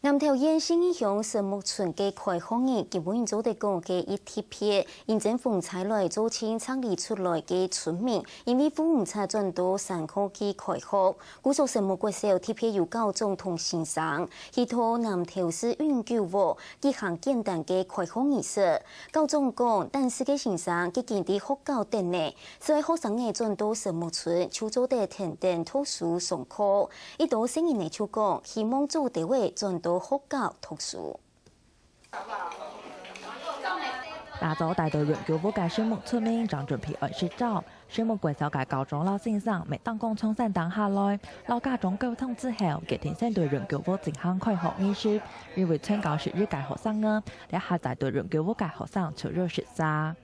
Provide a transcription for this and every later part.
南投县新义乡神木村嘅开放日，基本做得讲嘅一贴片，因政府采来做清厂里出来嘅村民，因为父母差转到山科技开发，故作神木国小贴片由高总统先生，去托南投市永久屋举行简单嘅开放仪式。高总讲，但是嘅先生佢见啲学校等呢，所以学生嘅转到神木村，就做得停电图书上课。一度声音嘅就讲，希望做地位转到学校读书。打造大队永久屋嘅水木村民张准皮20照，水木國小嘅高中老先生每當講從山當下來，老家長溝通之後，決定先對永久屋進行開學儀式，認為村教是日嘅學生呢，一下在對永久屋嘅學生求熱實殺。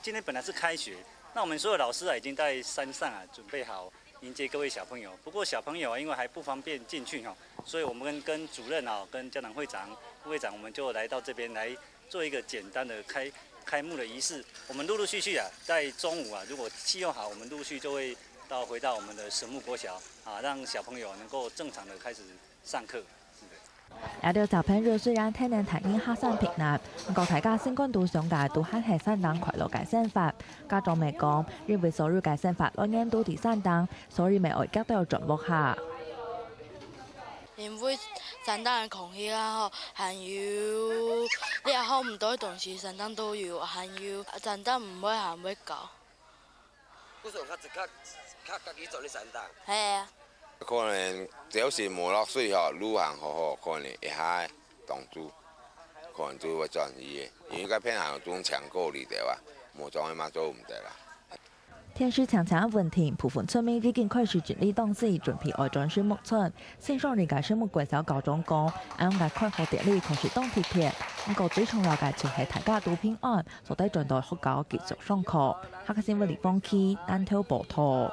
今天本来是开学，那我们所有老师已经在山上准备好迎接各位小朋友。不过小朋友因为还不方便进去所以我们跟主任跟家长会长、副会长，我们就来到这边来做一个简单的开幕的仪式。我们陆陆续续在中午如果气候好，我们陆续就会回到我们的神木国小让小朋友能够正常的开始上课。有啲小朋友雖然聽人提議黑山平難，不過大家先關到上屆都係係山當快樂嘅生法。家長咪講，認為所有嘅生法來年都啲山當，所以咪外家都有進步下。因為山當嘅空氣還有你也學唔到嘅東西，山當都有，還有山當唔會還會搞。嗰時候較幾做啲山當。係啊。可能只要是無落水路行好，可能一下當主，可能就會轉移嘅。因為嗰片行中搶購嚟嘅話，冇裝嘅嘛做唔得啦。天時強強問題，部分村民已經開始整理東西，準備外轉水木村。線上理解水木國小高中講，啱嘅開學典禮開始當貼片，不過最重要嘅就係大家都平安，所以轉到學校繼續上課。下個星期李峰期南投報道。